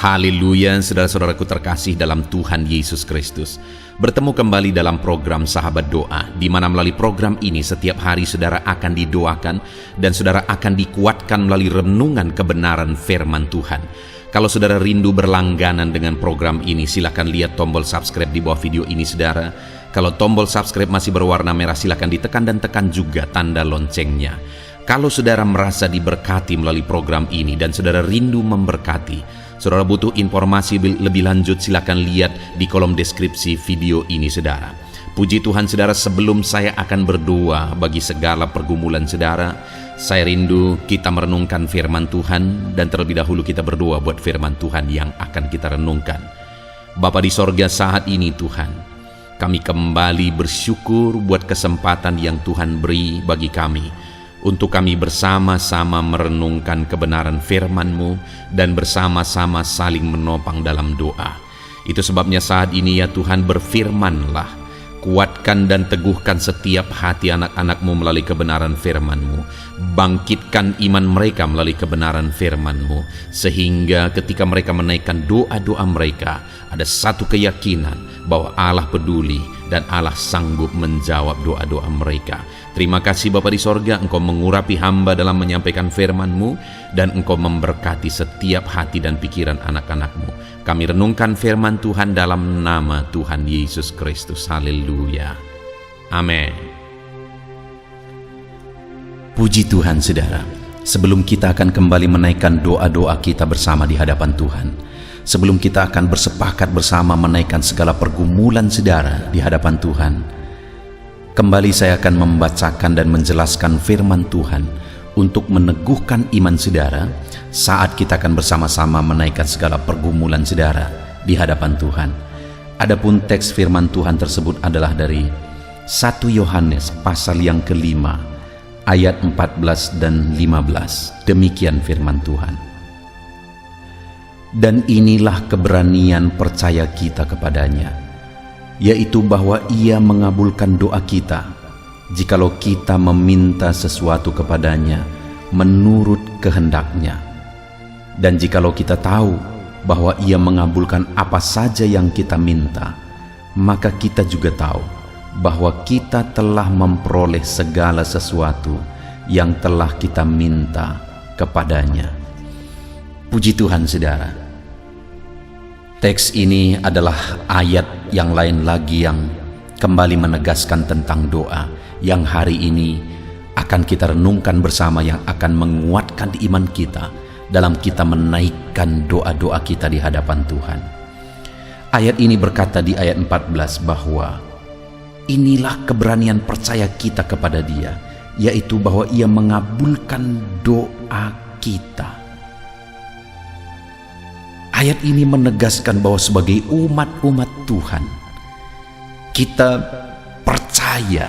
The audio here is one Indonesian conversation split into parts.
Haleluya, saudara-saudaraku terkasih dalam Tuhan Yesus Kristus. Bertemu kembali dalam program Sahabat Doa, di mana melalui program ini setiap hari saudara akan didoakan dan saudara akan dikuatkan melalui renungan kebenaran firman Tuhan. Kalau saudara rindu berlangganan dengan program ini, silakan lihat tombol subscribe di bawah video ini saudara. Kalau tombol subscribe masih berwarna merah, silakan ditekan dan tekan juga tanda loncengnya. Kalau saudara merasa diberkati melalui program ini dan saudara rindu memberkati, saudara butuh informasi lebih lanjut, silakan lihat di kolom deskripsi video ini saudara. Puji Tuhan saudara, sebelum saya akan berdoa bagi segala pergumulan saudara, saya rindu kita merenungkan firman Tuhan, dan terlebih dahulu kita berdoa buat firman Tuhan yang akan kita renungkan. Bapa di sorga, saat ini Tuhan, kami kembali bersyukur buat kesempatan yang Tuhan beri bagi kami untuk kami bersama-sama merenungkan kebenaran firman-Mu dan bersama-sama saling menopang dalam doa. Itu sebabnya saat ini ya Tuhan, berfirman-Lah, kuatkan dan teguhkan setiap hati anak-anak-Mu melalui kebenaran firman-Mu. Bangkitkan iman mereka melalui kebenaran firman-Mu, sehingga ketika mereka menaikkan doa-doa mereka, ada satu keyakinan bahwa Allah peduli dan Allah sanggup menjawab doa-doa mereka. Terima kasih Bapa di sorga, Engkau mengurapi hamba dalam menyampaikan firman-Mu, dan Engkau memberkati setiap hati dan pikiran anak-anak-Mu. Kami renungkan firman Tuhan dalam nama Tuhan Yesus Kristus. Haleluya. Amin. Puji Tuhan saudara, sebelum kita akan kembali menaikkan doa-doa kita bersama di hadapan Tuhan, sebelum kita akan bersepakat bersama menaikkan segala pergumulan saudara di hadapan Tuhan, kembali saya akan membacakan dan menjelaskan firman Tuhan untuk meneguhkan iman saudara saat kita akan bersama-sama menaikkan segala pergumulan saudara di hadapan Tuhan. Adapun teks firman Tuhan tersebut adalah dari 1 Yohanes pasal yang kelima, ayat 14 dan 15. Demikian firman Tuhan. Dan inilah keberanian percaya kita kepadanya, yaitu bahwa Ia mengabulkan doa kita, jikalau kita meminta sesuatu kepadanya menurut kehendak-Nya. Dan jikalau kita tahu bahwa Ia mengabulkan apa saja yang kita minta, maka kita juga tahu bahwa kita telah memperoleh segala sesuatu yang telah kita minta kepadanya. Puji Tuhan saudara. Teks ini adalah ayat yang lain lagi yang kembali menegaskan tentang doa yang hari ini akan kita renungkan bersama, yang akan menguatkan iman kita dalam kita menaikkan doa-doa kita di hadapan Tuhan. Ayat ini berkata di ayat 14 bahwa inilah keberanian percaya kita kepada Dia, yaitu bahwa Ia mengabulkan doa kita. Ayat ini menegaskan bahwa sebagai umat-umat Tuhan, kita percaya,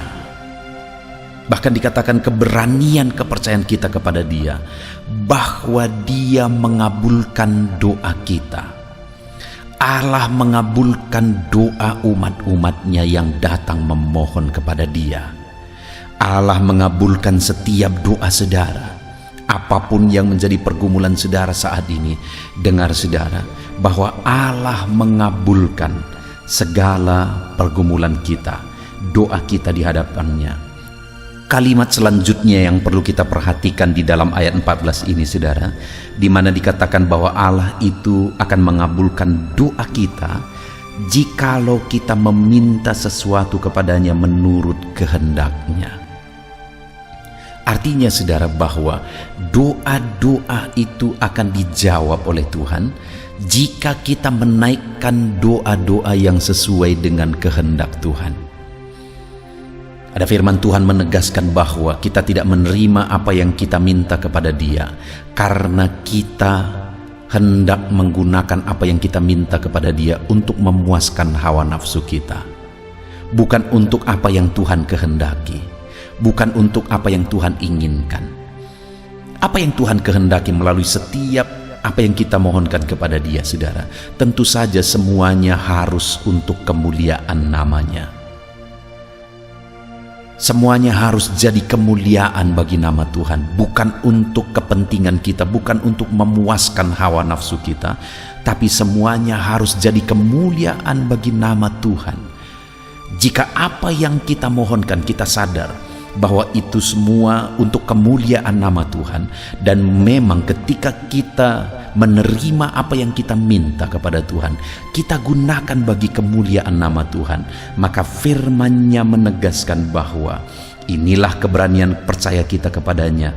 bahkan dikatakan keberanian kepercayaan kita kepada Dia, bahwa Dia mengabulkan doa kita. Allah mengabulkan doa umat-umatnya yang datang memohon kepada Dia. Allah mengabulkan setiap doa saudara. Apapun yang menjadi pergumulan saudara saat ini, dengar saudara, bahwa Allah mengabulkan segala pergumulan kita, doa kita di hadapannya. Kalimat selanjutnya yang perlu kita perhatikan di dalam ayat 14 ini saudara, di mana dikatakan bahwa Allah itu akan mengabulkan doa kita jikalau kita meminta sesuatu kepadanya menurut kehendak-Nya. Artinya saudara, bahwa doa-doa itu akan dijawab oleh Tuhan jika kita menaikkan doa-doa yang sesuai dengan kehendak Tuhan. Ada firman Tuhan menegaskan bahwa kita tidak menerima apa yang kita minta kepada Dia karena kita hendak menggunakan apa yang kita minta kepada Dia untuk memuaskan hawa nafsu kita, bukan untuk apa yang Tuhan kehendaki, bukan untuk apa yang Tuhan inginkan. Apa yang Tuhan kehendaki melalui setiap apa yang kita mohonkan kepada Dia saudara, tentu saja semuanya harus untuk kemuliaan nama-Nya. Semuanya harus jadi kemuliaan bagi nama Tuhan, bukan untuk kepentingan kita, bukan untuk memuaskan hawa nafsu kita, tapi semuanya harus jadi kemuliaan bagi nama Tuhan. Jika apa yang kita mohonkan kita sadar bahwa itu semua untuk kemuliaan nama Tuhan, dan memang ketika kita menerima apa yang kita minta kepada Tuhan, kita gunakan bagi kemuliaan nama Tuhan, maka firman-Nya menegaskan bahwa inilah keberanian percaya kita kepadanya,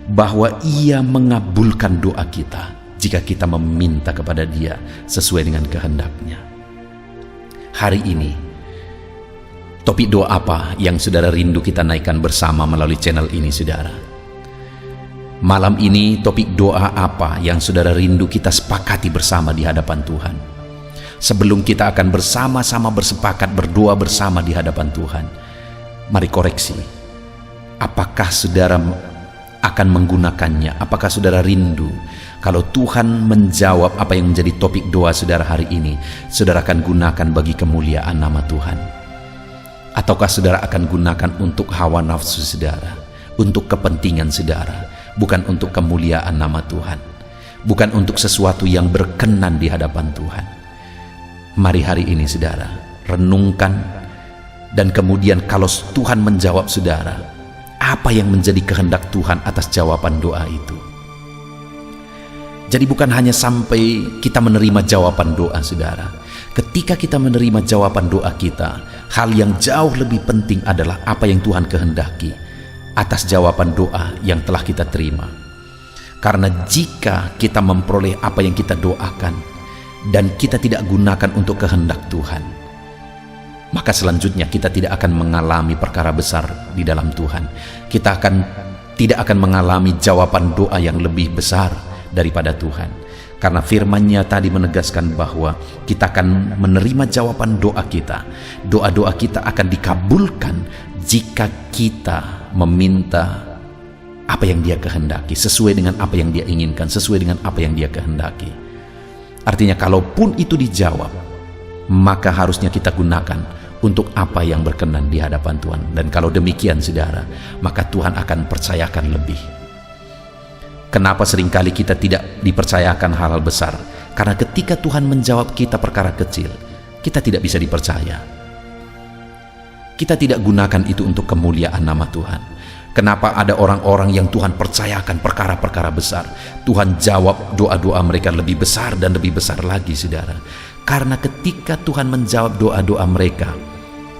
bahwa Ia mengabulkan doa kita jika kita meminta kepada Dia sesuai dengan kehendak-Nya. Hari ini, topik doa apa yang saudara rindu kita naikkan bersama melalui channel ini, saudara? Malam ini topik doa apa yang saudara rindu kita sepakati bersama di hadapan Tuhan? Sebelum kita akan bersama-sama bersepakat berdoa bersama di hadapan Tuhan, mari koreksi. Apakah saudara akan menggunakannya? Apakah saudara rindu kalau Tuhan menjawab apa yang menjadi topik doa saudara hari ini, saudara akan gunakan bagi kemuliaan nama Tuhan? Ataukah saudara akan gunakan untuk hawa nafsu saudara, untuk kepentingan saudara, bukan untuk kemuliaan nama Tuhan, bukan untuk sesuatu yang berkenan di hadapan Tuhan? Mari hari ini saudara renungkan, dan kemudian kalau Tuhan menjawab saudara, apa yang menjadi kehendak Tuhan atas jawaban doa itu? Jadi bukan hanya sampai kita menerima jawaban doa saudara. Ketika kita menerima jawaban doa kita, hal yang jauh lebih penting adalah apa yang Tuhan kehendaki atas jawaban doa yang telah kita terima. Karena jika kita memperoleh apa yang kita doakan dan kita tidak gunakan untuk kehendak Tuhan, maka selanjutnya kita tidak akan mengalami perkara besar di dalam Tuhan. Kita tidak akan mengalami jawaban doa yang lebih besar daripada Tuhan. Karena firman-Nya tadi menegaskan bahwa kita akan menerima jawaban doa kita. Doa-doa kita akan dikabulkan jika kita meminta apa yang Dia kehendaki, sesuai dengan apa yang Dia inginkan, sesuai dengan apa yang Dia kehendaki. Artinya kalaupun itu dijawab, maka harusnya kita gunakan untuk apa yang berkenan di hadapan Tuhan. Dan kalau demikian saudara, maka Tuhan akan percayakan lebih. Kenapa seringkali kita tidak dipercayakan hal-hal besar? Karena ketika Tuhan menjawab kita perkara kecil, kita tidak bisa dipercaya. Kita tidak gunakan itu untuk kemuliaan nama Tuhan. Kenapa ada orang-orang yang Tuhan percayakan perkara-perkara besar, Tuhan jawab doa-doa mereka lebih besar dan lebih besar lagi saudara? Karena ketika Tuhan menjawab doa-doa mereka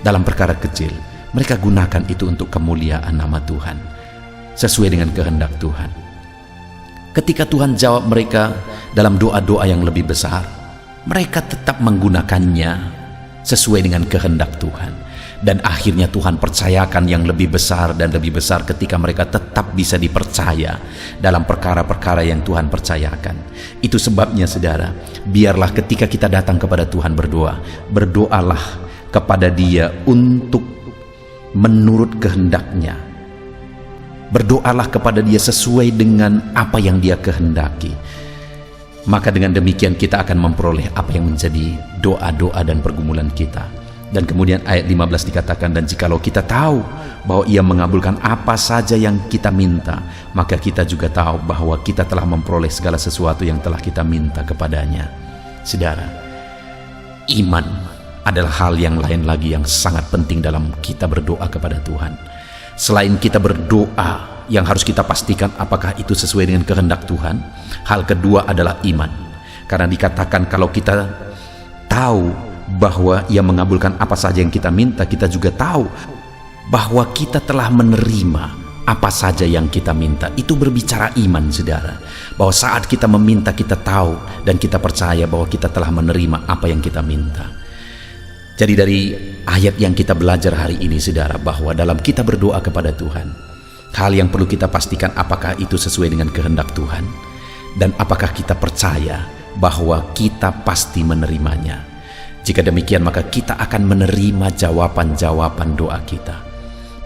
dalam perkara kecil, mereka gunakan itu untuk kemuliaan nama Tuhan, sesuai dengan kehendak Tuhan. Ketika Tuhan jawab mereka dalam doa-doa yang lebih besar, mereka tetap menggunakannya sesuai dengan kehendak Tuhan. Dan akhirnya Tuhan percayakan yang lebih besar dan lebih besar ketika mereka tetap bisa dipercaya dalam perkara-perkara yang Tuhan percayakan. Itu sebabnya saudara, biarlah ketika kita datang kepada Tuhan berdoa, berdoalah kepada Dia untuk menurut kehendak-Nya. Berdoalah kepada Dia sesuai dengan apa yang Dia kehendaki. Maka dengan demikian kita akan memperoleh apa yang menjadi doa-doa dan pergumulan kita. Dan kemudian ayat 15 dikatakan, dan jikalau kita tahu bahwa Ia mengabulkan apa saja yang kita minta, maka kita juga tahu bahwa kita telah memperoleh segala sesuatu yang telah kita minta kepadanya. Saudara, iman adalah hal yang lain lagi yang sangat penting dalam kita berdoa kepada Tuhan. Selain kita berdoa, yang harus kita pastikan apakah itu sesuai dengan kehendak Tuhan, hal kedua adalah iman. Karena dikatakan kalau kita tahu bahwa Ia mengabulkan apa saja yang kita minta, kita juga tahu bahwa kita telah menerima apa saja yang kita minta. Itu berbicara iman saudara, bahwa saat kita meminta kita tahu dan kita percaya bahwa kita telah menerima apa yang kita minta. Jadi dari ayat yang kita belajar hari ini saudara, bahwa dalam kita berdoa kepada Tuhan, hal yang perlu kita pastikan apakah itu sesuai dengan kehendak Tuhan, dan apakah kita percaya bahwa kita pasti menerimanya. Jika demikian, maka kita akan menerima jawaban-jawaban doa kita.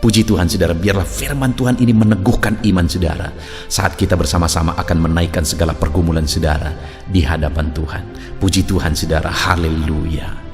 Puji Tuhan saudara, biarlah firman Tuhan ini meneguhkan iman saudara saat kita bersama-sama akan menaikkan segala pergumulan saudara di hadapan Tuhan. Puji Tuhan saudara, haleluya.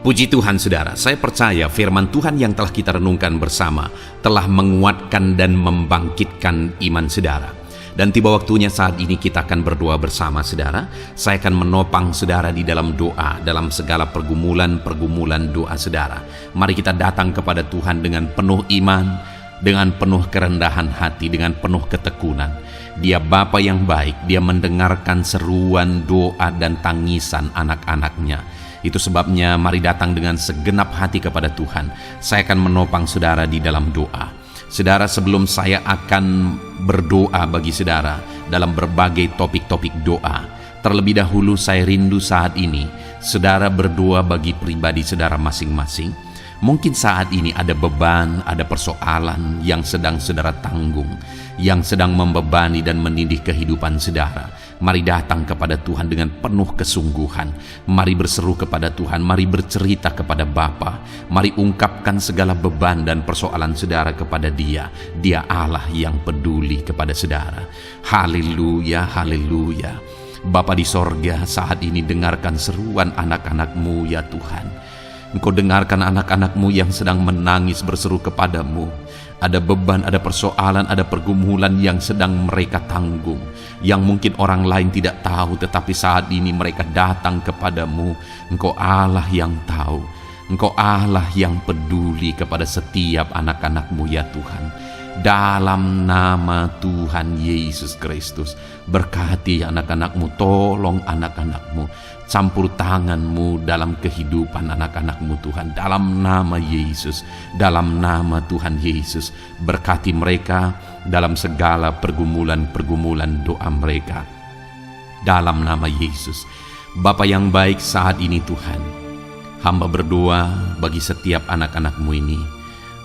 Puji Tuhan saudara, saya percaya firman Tuhan yang telah kita renungkan bersama telah menguatkan dan membangkitkan iman saudara. Dan tiba waktunya saat ini kita akan berdoa bersama saudara. Saya akan menopang saudara di dalam doa, dalam segala pergumulan doa saudara. Mari kita datang kepada Tuhan dengan penuh iman, dengan penuh kerendahan hati, dengan penuh ketekunan. Dia Bapa yang baik, Dia mendengarkan seruan doa dan tangisan anak-anaknya. Itu sebabnya mari datang dengan segenap hati kepada Tuhan. Saya akan menopang saudara di dalam doa. Saudara, sebelum saya akan berdoa bagi saudara dalam berbagai topik-topik doa, terlebih dahulu saya rindu saat ini saudara berdoa bagi pribadi saudara masing-masing. Mungkin saat ini ada beban, ada persoalan yang sedang saudara tanggung, yang sedang membebani dan menindih kehidupan saudara. Mari datang kepada Tuhan dengan penuh kesungguhan. Mari berseru kepada Tuhan, mari bercerita kepada Bapa. Mari ungkapkan segala beban dan persoalan saudara kepada Dia. Dia Allah yang peduli kepada saudara. Haleluya, haleluya. Bapa di sorga, saat ini dengarkan seruan anak-anak-Mu ya Tuhan. Engkau dengarkan anak-anak-Mu yang sedang menangis berseru kepadamu. Ada beban, ada persoalan, ada pergumulan yang sedang mereka tanggung, yang mungkin orang lain tidak tahu, tetapi saat ini mereka datang kepadamu. Engkau Allah yang tahu, Engkau Allah yang peduli kepada setiap anak-anak-Mu ya Tuhan. Dalam nama Tuhan Yesus Kristus, berkati anak-anak-Mu, tolong anak-anak-Mu, campur tangan-Mu dalam kehidupan anak-anak-Mu Tuhan. Dalam nama Yesus, dalam nama Tuhan Yesus, berkati mereka dalam segala pergumulan doa mereka. Dalam nama Yesus. Bapa yang baik, saat ini Tuhan, hamba berdoa bagi setiap anak-anak-Mu ini.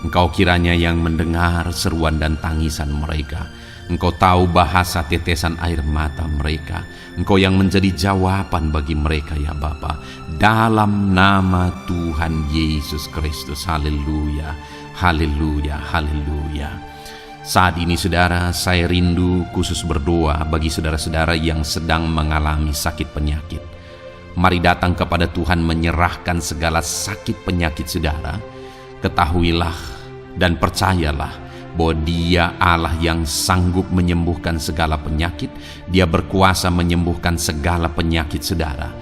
Engkau kiranya yang mendengar seruan dan tangisan mereka. Engkau tahu bahasa tetesan air mata mereka. Engkau yang menjadi jawaban bagi mereka ya Bapa. Dalam nama Tuhan Yesus Kristus. Haleluya, haleluya, haleluya. Saat ini saudara, saya rindu khusus berdoa bagi saudara-saudara yang sedang mengalami sakit penyakit. Mari datang kepada Tuhan menyerahkan segala sakit penyakit saudara. Ketahuilah dan percayalah bahwa Dia Allah yang sanggup menyembuhkan segala penyakit. Dia berkuasa menyembuhkan segala penyakit saudara.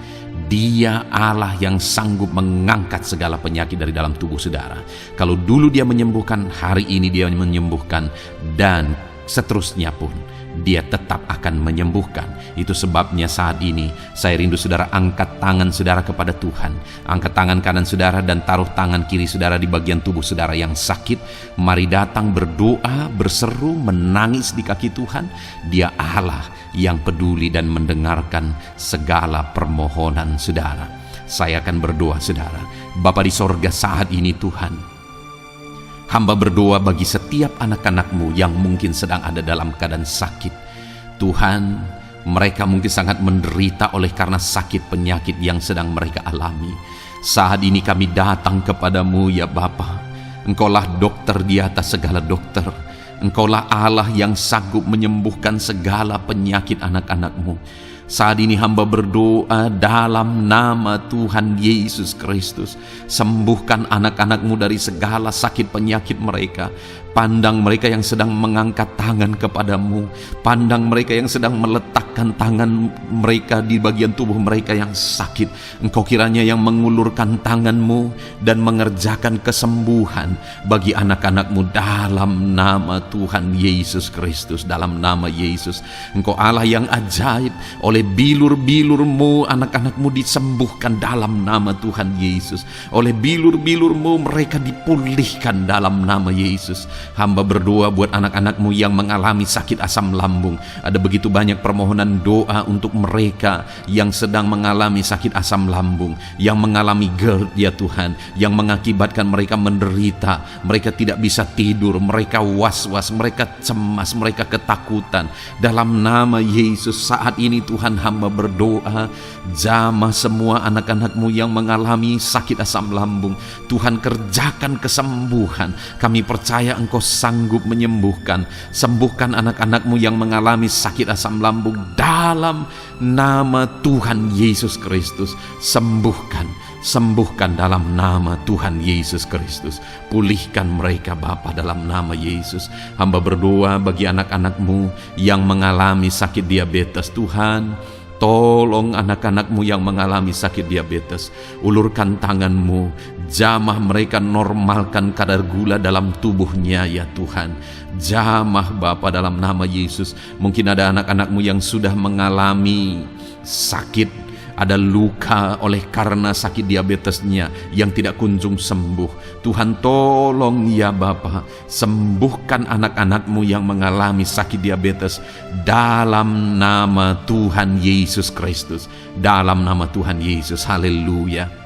Dia Allah yang sanggup mengangkat segala penyakit dari dalam tubuh saudara. Kalau dulu Dia menyembuhkan, hari ini Dia menyembuhkan, dan seterusnya pun Dia tetap akan menyembuhkan. Itu sebabnya saat ini saya rindu saudara angkat tangan saudara kepada Tuhan. Angkat tangan kanan saudara dan taruh tangan kiri saudara di bagian tubuh saudara yang sakit. Mari datang berdoa, berseru, menangis di kaki Tuhan. Dia Allah yang peduli dan mendengarkan segala permohonan saudara. Saya akan berdoa saudara. Bapa di sorga, saat ini Tuhan, hamba berdoa bagi setiap anak-anak-Mu yang mungkin sedang ada dalam keadaan sakit. Tuhan, mereka mungkin sangat menderita oleh karena sakit penyakit yang sedang mereka alami. Saat ini kami datang kepadamu ya Bapa. Engkaulah dokter di atas segala dokter. Engkaulah Allah yang sanggup menyembuhkan segala penyakit anak-anak-Mu. Saat ini hamba berdoa dalam nama Tuhan Yesus Kristus. Sembuhkan anak-anak-Mu dari segala sakit penyakit mereka. Pandang mereka yang sedang mengangkat tangan kepadamu. Pandang mereka yang sedang meletakkan tangan mereka di bagian tubuh mereka yang sakit. Engkau kiranya yang mengulurkan tangan-Mu dan mengerjakan kesembuhan bagi anak-anak-Mu dalam nama Tuhan Yesus Kristus. Dalam nama Yesus, Engkau Allah yang ajaib. Oleh bilur-bilur-Mu anak-anak-Mu disembuhkan dalam nama Tuhan Yesus. Oleh bilur-bilur-Mu mereka dipulihkan dalam nama Yesus. Hamba berdoa buat anak-anak-Mu yang mengalami sakit asam lambung. Ada begitu banyak permohonan doa untuk mereka yang sedang mengalami sakit asam lambung, yang mengalami GERD ya Tuhan, yang mengakibatkan mereka menderita, mereka tidak bisa tidur, mereka was-was, mereka cemas, mereka ketakutan. Dalam nama Yesus saat ini Tuhan, hamba berdoa, jamah semua anak-anak-Mu yang mengalami sakit asam lambung. Tuhan, kerjakan kesembuhan. Kami percaya Engkau sanggup menyembuhkan. Sembuhkan anak-anak-Mu yang mengalami sakit asam lambung dalam nama Tuhan Yesus Kristus. Sembuhkan, sembuhkan dalam nama Tuhan Yesus Kristus. Pulihkan mereka Bapa dalam nama Yesus. Hamba berdoa bagi anak-anak-Mu yang mengalami sakit diabetes. Tuhan, tolong anak-anak-Mu yang mengalami sakit diabetes. Ulurkan tangan-Mu, jamah mereka, normalkan kadar gula dalam tubuhnya ya Tuhan. Jamah Bapa dalam nama Yesus. Mungkin ada anak-anak-Mu yang sudah mengalami sakit, ada luka oleh karena sakit diabetesnya yang tidak kunjung sembuh. Tuhan tolong ya Bapa, sembuhkan anak-anak-Mu yang mengalami sakit diabetes dalam nama Tuhan Yesus Kristus. Dalam nama Tuhan Yesus, haleluya.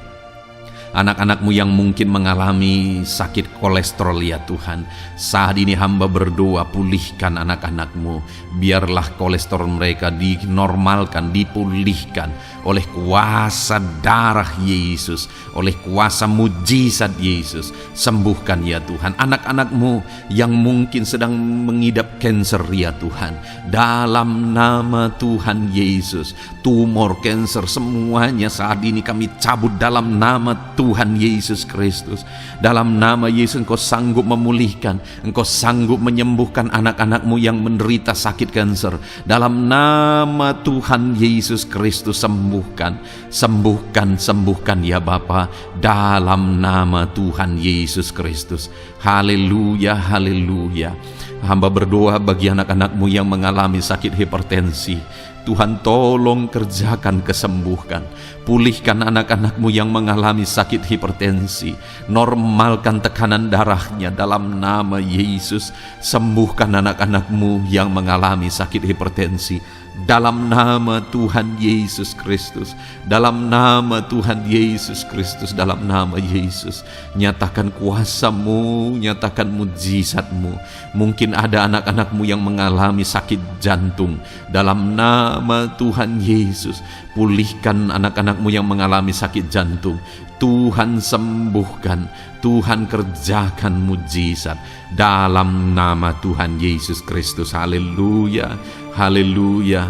Anak-anak-Mu yang mungkin mengalami sakit kolesterol ya Tuhan, saat ini hamba berdoa, pulihkan anak-anak-Mu. Biarlah kolesterol mereka dinormalkan, dipulihkan oleh kuasa darah Yesus, oleh kuasa mujizat Yesus. Sembuhkan ya Tuhan anak-anak-Mu yang mungkin sedang mengidap kanker ya Tuhan, dalam nama Tuhan Yesus. Tumor, kanker, semuanya saat ini kami cabut dalam nama Tuhan Yesus Kristus. Dalam nama Yesus Engkau sanggup memulihkan, Engkau sanggup menyembuhkan anak-anak-Mu yang menderita sakit kanker. Dalam nama Tuhan Yesus Kristus, sembuhkan, sembuhkan, sembuhkan ya Bapa, dalam nama Tuhan Yesus Kristus. Haleluya, haleluya. Hamba berdoa bagi anak-anak-Mu yang mengalami sakit hipertensi. Tuhan tolong kerjakan kesembuhan. Pulihkan anak-anak-Mu yang mengalami sakit hipertensi. Normalkan tekanan darahnya dalam nama Yesus. Sembuhkan anak-anak-Mu yang mengalami sakit hipertensi dalam nama Tuhan Yesus Kristus. Dalam nama Tuhan Yesus Kristus, dalam nama Yesus. Nyatakan kuasa-Mu, nyatakan mujizat-Mu. Mungkin ada anak-anak-Mu yang mengalami sakit jantung. Dalam nama Tuhan Yesus, pulihkan anak-anak-Mu yang mengalami sakit jantung. Tuhan sembuhkan, Tuhan kerjakan mujizat dalam nama Tuhan Yesus Kristus. Haleluya, haleluya,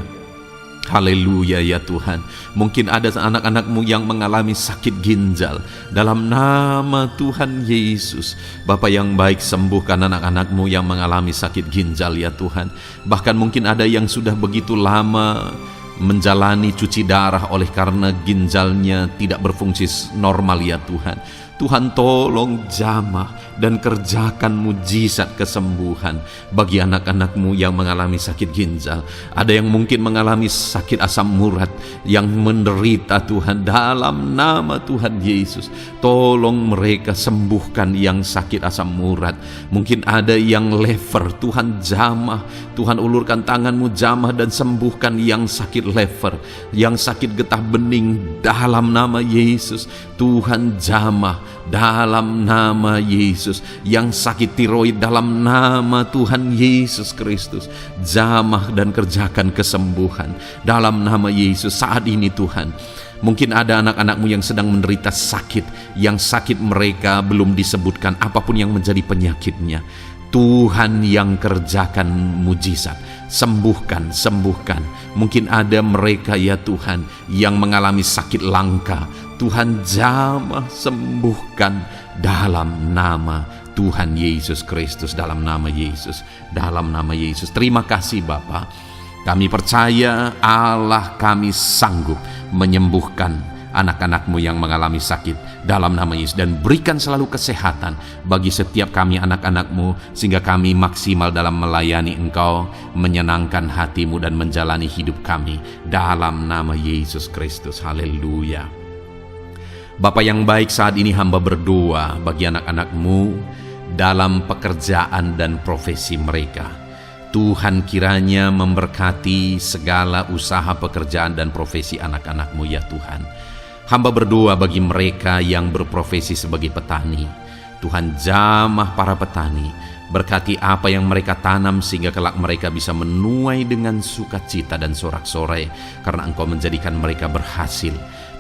haleluya ya Tuhan. Mungkin ada anak-anak-Mu yang mengalami sakit ginjal. Dalam nama Tuhan Yesus, Bapa yang baik, sembuhkan anak-anak-Mu yang mengalami sakit ginjal ya Tuhan. Bahkan mungkin ada yang sudah begitu lama menjalani cuci darah oleh karena ginjalnya tidak berfungsi normal ya Tuhan. Tuhan tolong jamah dan kerjakan mujizat kesembuhan bagi anak-anak-Mu yang mengalami sakit ginjal. Ada yang mungkin mengalami sakit asam urat yang menderita Tuhan, dalam nama Tuhan Yesus. Tolong mereka, sembuhkan yang sakit asam urat. Mungkin ada yang lever, Tuhan jamah, Tuhan ulurkan tangan-Mu, jamah dan sembuhkan yang sakit lever, yang sakit getah bening dalam nama Yesus. Tuhan jamah dalam nama Yesus. Yang sakit tiroid dalam nama Tuhan Yesus Kristus, jamah dan kerjakan kesembuhan dalam nama Yesus. Saat ini Tuhan, mungkin ada anak-anak-Mu yang sedang menderita sakit, yang sakit mereka belum disebutkan apapun yang menjadi penyakitnya. Tuhan yang kerjakan mujizat, sembuhkan, sembuhkan. Mungkin ada mereka ya Tuhan yang mengalami sakit langka. Tuhan jamah, sembuhkan dalam nama Tuhan Yesus Kristus, dalam nama Yesus, dalam nama Yesus. Terima kasih Bapa. Kami percaya Allah kami sanggup menyembuhkan anak-anak-Mu yang mengalami sakit dalam nama Yesus, dan berikan selalu kesehatan bagi setiap kami anak-anak-Mu, sehingga kami maksimal dalam melayani Engkau, menyenangkan hati-Mu dan menjalani hidup kami dalam nama Yesus Kristus. Haleluya. Bapa yang baik, saat ini hamba berdoa bagi anak-anak-Mu dalam pekerjaan dan profesi mereka. Tuhan kiranya memberkati segala usaha pekerjaan dan profesi anak-anak-Mu ya Tuhan. Hamba berdoa bagi mereka yang berprofesi sebagai petani. Tuhan jamah para petani, berkati apa yang mereka tanam sehingga kelak mereka bisa menuai dengan sukacita dan sorak-sorai, karena Engkau menjadikan mereka berhasil.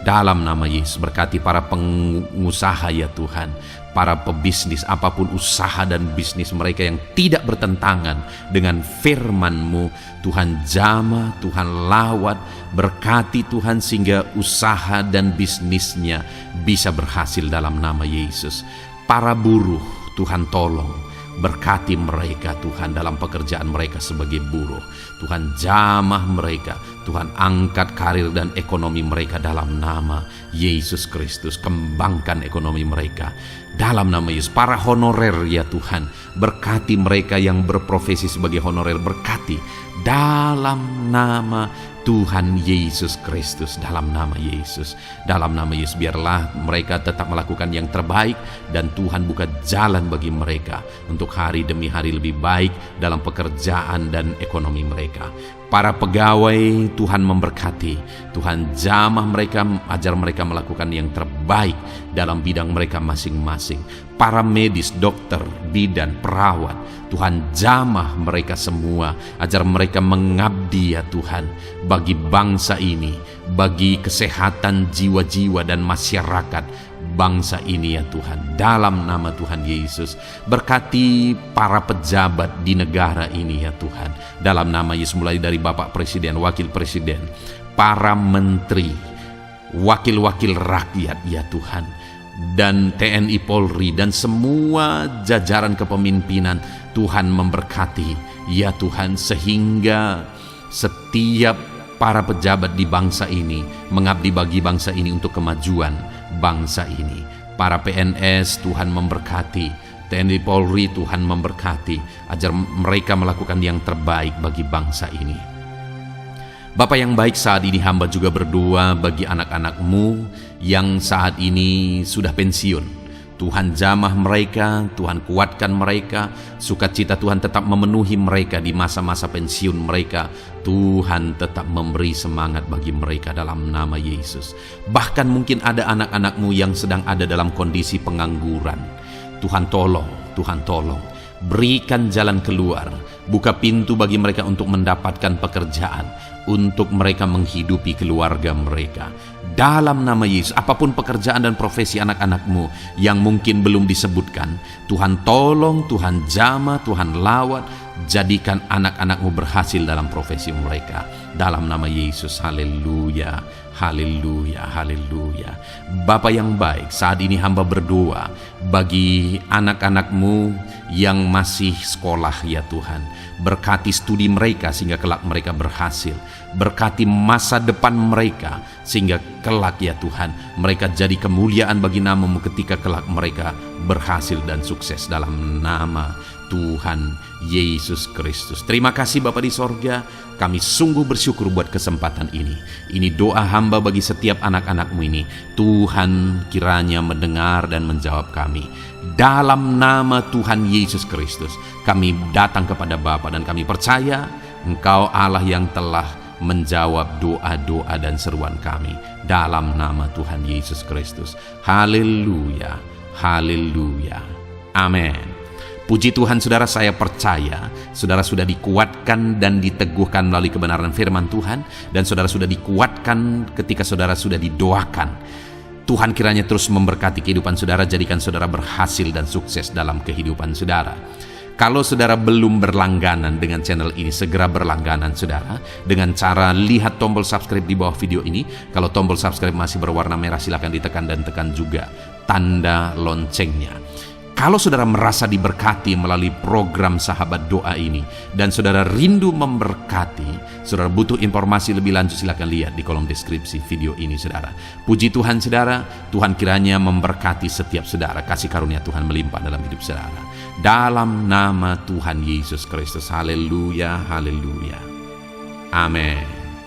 Dalam nama Yesus, berkati para pengusaha ya Tuhan, para pebisnis, apapun usaha dan bisnis mereka yang tidak bertentangan dengan firman-Mu. Tuhan jamah, Tuhan lawat, berkati Tuhan sehingga usaha dan bisnisnya bisa berhasil dalam nama Yesus. Para buruh, Tuhan tolong, berkati mereka Tuhan dalam pekerjaan mereka sebagai buruh. Tuhan jamah mereka, Tuhan angkat karir dan ekonomi mereka dalam nama Yesus Kristus. Kembangkan ekonomi mereka dalam nama Yesus. Para honorer ya Tuhan, berkati mereka yang berprofesi sebagai honorer, berkati dalam nama Tuhan Yesus Kristus. Dalam nama Yesus, dalam nama Yesus, biarlah mereka tetap melakukan yang terbaik dan Tuhan buka jalan bagi mereka untuk hari demi hari lebih baik dalam pekerjaan dan ekonomi mereka. Para pegawai Tuhan memberkati, Tuhan jamah mereka, ajar mereka melakukan yang terbaik dalam bidang mereka masing-masing. Para medis, dokter, bidan, perawat, Tuhan jamah mereka semua, ajar mereka mengabdi ya Tuhan bagi bangsa ini, bagi kesehatan jiwa-jiwa dan masyarakat bangsa ini ya Tuhan. Dalam nama Tuhan Yesus, berkati para pejabat di negara ini ya Tuhan. Dalam nama Yesus, mulai dari Bapak Presiden, Wakil Presiden, para menteri, wakil-wakil rakyat ya Tuhan, dan TNI Polri dan semua jajaran kepemimpinan, Tuhan memberkati ya Tuhan, sehingga setiap para pejabat di bangsa ini mengabdi bagi bangsa ini untuk kemajuan bangsa ini. Para PNS Tuhan memberkati, TNI Polri Tuhan memberkati, ajar mereka melakukan yang terbaik bagi bangsa ini. Bapa yang baik, saat ini hamba juga berdoa bagi anak-anak-Mu yang saat ini sudah pensiun. Tuhan jamah mereka, Tuhan kuatkan mereka, sukacita Tuhan tetap memenuhi mereka di masa-masa pensiun mereka. Tuhan tetap memberi semangat bagi mereka dalam nama Yesus. Bahkan mungkin ada anak-anak-Mu yang sedang ada dalam kondisi pengangguran. Tuhan tolong, Tuhan tolong, berikan jalan keluar, buka pintu bagi mereka untuk mendapatkan pekerjaan, untuk mereka menghidupi keluarga mereka. Dalam nama Yesus, apapun pekerjaan dan profesi anak-anak-Mu yang mungkin belum disebutkan, Tuhan tolong, Tuhan jamah, Tuhan lawat, jadikan anak-anak-Mu berhasil dalam profesi mereka. Dalam nama Yesus, haleluya, haleluya, haleluya. Bapa yang baik, saat ini hamba berdoa bagi anak-anak-Mu yang masih sekolah ya Tuhan. Berkati studi mereka sehingga kelak mereka berhasil. Berkati masa depan mereka sehingga kelak ya Tuhan mereka jadi kemuliaan bagi nama-Mu ketika kelak mereka berhasil dan sukses dalam nama Tuhan Yesus Kristus. Terima kasih Bapa di sorga, kami sungguh bersyukur buat kesempatan ini. Ini doa hamba bagi setiap anak-anak-Mu ini. Tuhan kiranya mendengar dan menjawab kami. Dalam nama Tuhan Yesus Kristus, kami datang kepada Bapa dan kami percaya Engkau Allah yang telah menjawab doa-doa dan seruan kami. Dalam nama Tuhan Yesus Kristus. Haleluya, haleluya, amin. Puji Tuhan saudara, saya percaya saudara sudah dikuatkan dan diteguhkan melalui kebenaran firman Tuhan, dan saudara sudah dikuatkan ketika saudara sudah didoakan. Tuhan kiranya terus memberkati kehidupan saudara, jadikan saudara berhasil dan sukses dalam kehidupan saudara. Kalau saudara belum berlangganan dengan channel ini, segera berlangganan saudara dengan cara lihat tombol subscribe di bawah video ini. Kalau tombol subscribe masih berwarna merah, silakan ditekan dan tekan juga tanda loncengnya. Kalau saudara merasa diberkati melalui program Sahabat Doa ini dan saudara rindu memberkati, saudara butuh informasi lebih lanjut, silakan lihat di kolom deskripsi video ini saudara. Puji Tuhan saudara, Tuhan kiranya memberkati setiap saudara, kasih karunia Tuhan melimpah dalam hidup saudara. Dalam nama Tuhan Yesus Kristus, haleluya, haleluya, amin.